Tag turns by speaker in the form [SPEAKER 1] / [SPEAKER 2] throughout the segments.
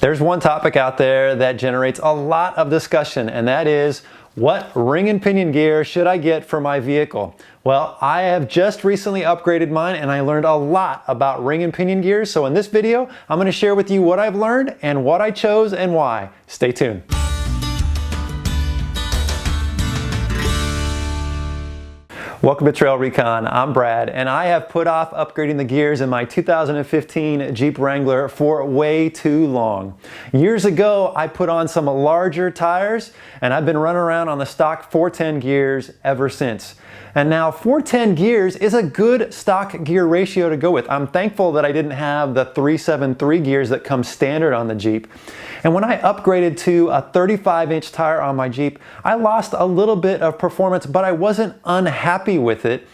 [SPEAKER 1] There's one topic out there that generates a lot of discussion, and that is, what ring and pinion gear should I get for my vehicle? Well, I have just recently upgraded mine and I learned a lot about ring and pinion gears. So in this video, I'm going to share with you what I've learned and what I chose and why. Stay tuned. Welcome to Trail Recon. I'm Brad, and I have put off upgrading the gears in my 2015 Jeep Wrangler for way too long. Years ago, I put on some larger tires, and I've been running around on the stock 410 gears ever since. And now 410 gears is a good stock gear ratio to go with. I'm thankful that I didn't have the 373 gears that come standard on the Jeep. And when I upgraded to a 35-inch tire on my Jeep, I lost a little bit of performance, but I wasn't unhappy with it.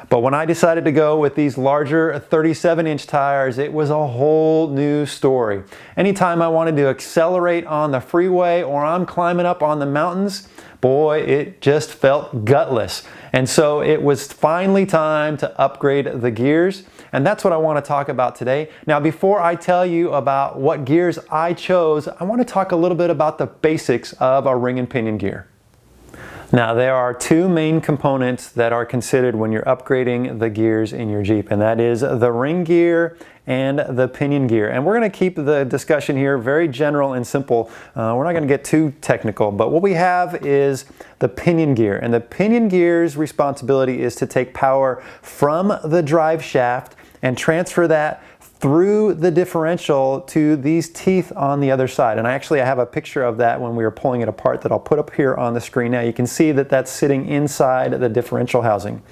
[SPEAKER 1] But when I decided to go with these larger 37-inch tires, it was a whole new story. Anytime I wanted to accelerate on the freeway or I'm climbing up on the mountains, boy, it just felt gutless. And so it was finally time to upgrade the gears. And that's what I want to talk about today. Now, before I tell you about what gears I chose, I want to talk a little bit about the basics of a ring and pinion gear. Now, there are two main components that are considered when you're upgrading the gears in your Jeep, and that is the ring gear and the pinion gear. And we're going to keep the discussion here very general and simple. We're not going to get too technical, but what we have is the pinion gear. And the pinion gear's responsibility is to take power from the drive shaft and transfer that through the differential to these teeth on the other side. And I have a picture of that when we were pulling it apart that I'll put up here on the screen now. You can see that that's sitting inside the differential housing.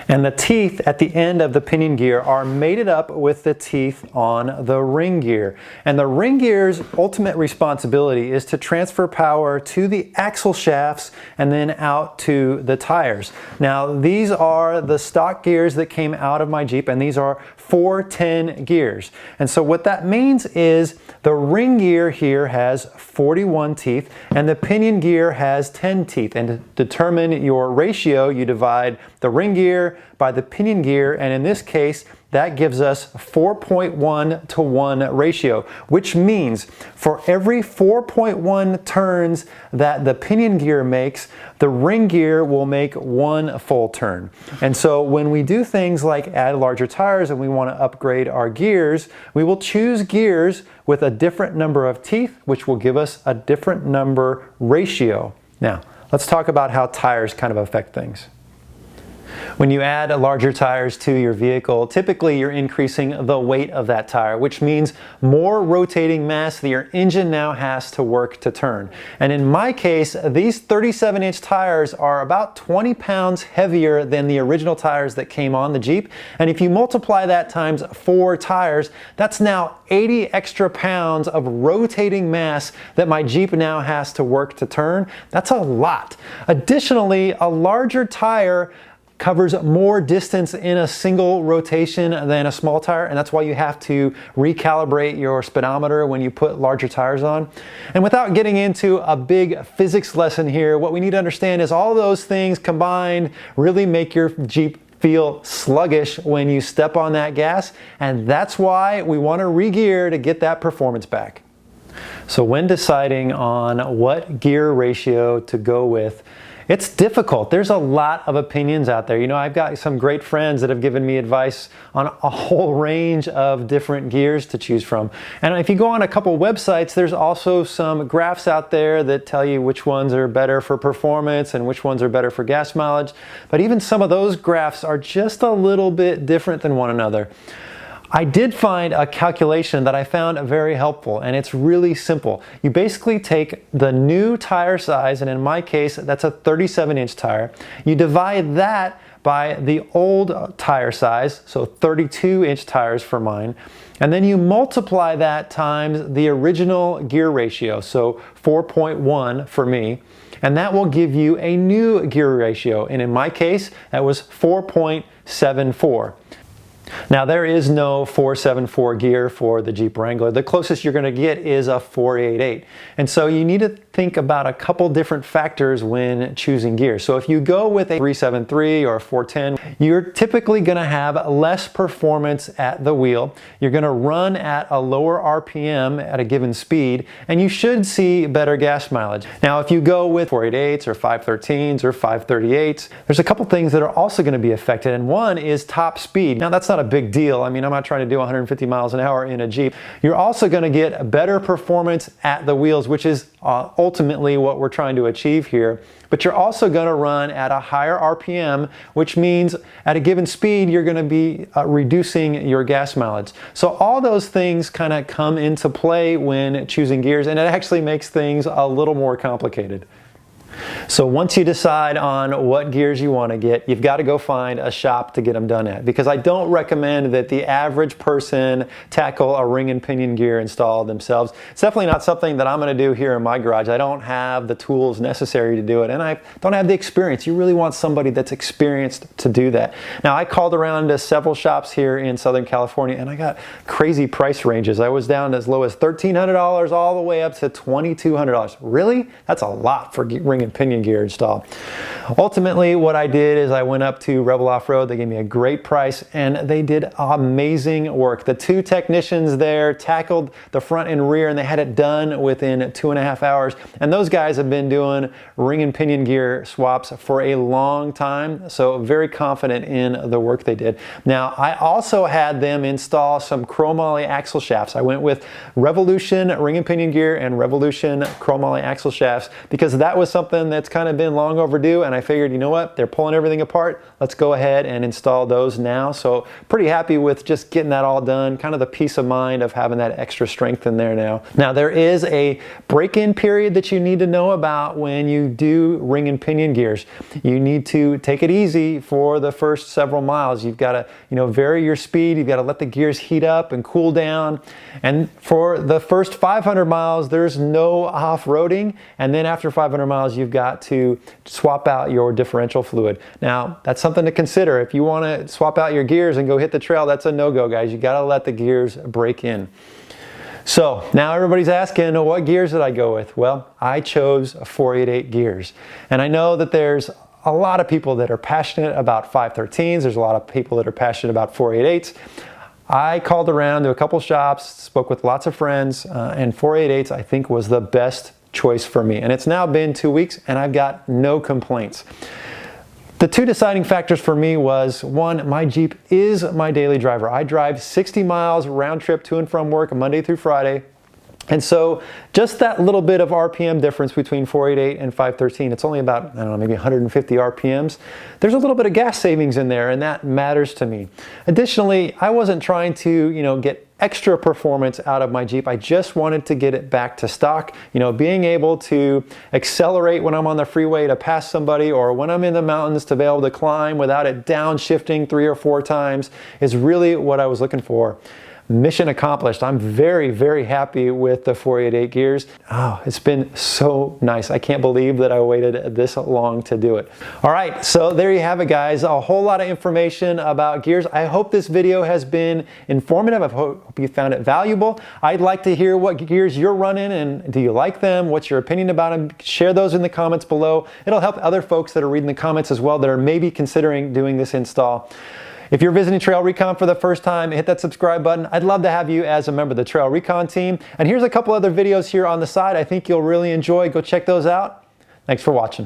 [SPEAKER 1] And the teeth at the end of the pinion gear are mated up with the teeth on the ring gear. And the ring gear's ultimate responsibility is to transfer power to the axle shafts and then out to the tires. Now, these are the stock gears that came out of my Jeep, and these are 410 gears. And so what that means is the ring gear here has 41 teeth and the pinion gear has 10 teeth. And to determine your ratio, you divide the ring gear by the pinion gear, and in this case, that gives us 4.1 to 1 ratio, which means for every 4.1 turns that the pinion gear makes, the ring gear will make 1 full turn. And so when we do things like add larger tires and we want to upgrade our gears, we will choose gears with a different number of teeth, which will give us a different number ratio. Now, let's talk about how tires kind of affect things. When you add larger tires to your vehicle, typically you're increasing the weight of that tire, which means more rotating mass that your engine now has to work to turn. And in my case, these 37-inch tires are about 20 pounds heavier than the original tires that came on the Jeep. And if you multiply that times 4 tires, that's now 80 extra pounds of rotating mass that my Jeep now has to work to turn. That's a lot. Additionally, a larger tire covers more distance in a single rotation than a small tire, and that's why you have to recalibrate your speedometer when you put larger tires on. And without getting into a big physics lesson here, what we need to understand is all those things combined really make your Jeep feel sluggish when you step on that gas, and that's why we want to re-gear to get that performance back. So when deciding on what gear ratio to go with, it's difficult. There's a lot of opinions out there. You know, I've got some great friends that have given me advice on a whole range of different gears to choose from. And if you go on a couple websites, there's also some graphs out there that tell you which ones are better for performance and which ones are better for gas mileage. But even some of those graphs are just a little bit different than one another. I did find a calculation that I found very helpful, and it's really simple. You basically take the new tire size, and in my case, that's a 37-inch tire. You divide that by the old tire size, so 32-inch tires for mine, and then you multiply that times the original gear ratio, so 4.1 for me, and that will give you a new gear ratio, and in my case, that was 4.74. Now there is no 474 gear for the Jeep Wrangler. The closest you're going to get is a 488. And so you need to think about a couple different factors when choosing gear. So if you go with a 373 or a 410, you're typically going to have less performance at the wheel. You're going to run at a lower RPM at a given speed, and you should see better gas mileage. Now if you go with 488s or 5.13's or 5.38's, there's a couple things that are also going to be affected, and one is top speed. Now that's not a big deal. I mean, I'm not trying to do 150 miles an hour in a Jeep. You're also going to get better performance at the wheels, which is ultimately what we're trying to achieve here. But you're also going to run at a higher RPM, which means at a given speed, you're going to be reducing your gas mileage. So all those things kind of come into play when choosing gears, and it actually makes things a little more complicated. So once you decide on what gears you want to get, you've got to go find a shop to get them done at, because I don't recommend that the average person tackle a ring and pinion gear install themselves. It's definitely not something that I'm going to do here in my garage. I don't have the tools necessary to do it, and I don't have the experience. You really want somebody that's experienced to do that. Now I called around to several shops here in Southern California, and I got crazy price ranges. I was down as low as $1,300 all the way up to $2,200. Really? That's a lot for ring and pinion gear install. Ultimately, what I did is I went up to Rebel Off-Road. They gave me a great price, and they did amazing work. The two technicians there tackled the front and rear, and they had it done within 2.5 hours. And those guys have been doing ring and pinion gear swaps for a long time, so very confident in the work they did. Now, I also had them install some chromoly axle shafts. I went with Revolution ring and pinion gear and Revolution chromoly axle shafts because that was something that's kind of been long overdue, and I figured, you know what, they're pulling everything apart, let's go ahead and install those now. So pretty happy with just getting that all done, kind of the peace of mind of having that extra strength in there now. Now there is a break-in period that you need to know about when you do ring and pinion gears. You need to take it easy for the first several miles. You've got to, vary your speed. You've got to let the gears heat up and cool down. And for the first 500 miles, there's no off-roading, and then after 500 miles, you've got to swap out your differential fluid. Now, that's something to consider. If you want to swap out your gears and go hit the trail, that's a no-go, guys. You got to let the gears break in. So now everybody's asking, what gears did I go with? Well, I chose 488 gears. And I know that there's a lot of people that are passionate about 5.13's. There's a lot of people that are passionate about 488's. I called around to a couple shops, spoke with lots of friends, and 488's I think was the best choice for me. And it's now been 2 weeks and I've got no complaints. The two deciding factors for me was, one, my Jeep is my daily driver. I drive 60 miles round trip to and from work Monday through Friday. And so just that little bit of RPM difference between 488 and 5.13, it's only about, I don't know, maybe 150 RPMs. There's a little bit of gas savings in there, and that matters to me. Additionally, I wasn't trying to, get extra performance out of my Jeep. I just wanted to get it back to stock. Being able to accelerate when I'm on the freeway to pass somebody, or when I'm in the mountains to be able to climb without it downshifting 3 or 4 times is really what I was looking for. Mission accomplished. I'm very, very happy with the 488 gears. Oh, it's been so nice. I can't believe that I waited this long to do it. All right, so there you have it, guys. A whole lot of information about gears. I hope this video has been informative. I hope you found it valuable. I'd like to hear what gears you're running, and do you like them? What's your opinion about them? Share those in the comments below. It'll help other folks that are reading the comments as well that are maybe considering doing this install. If you're visiting Trail Recon for the first time, hit that subscribe button. I'd love to have you as a member of the Trail Recon team. And here's a couple other videos here on the side I think you'll really enjoy. Go check those out. Thanks for watching.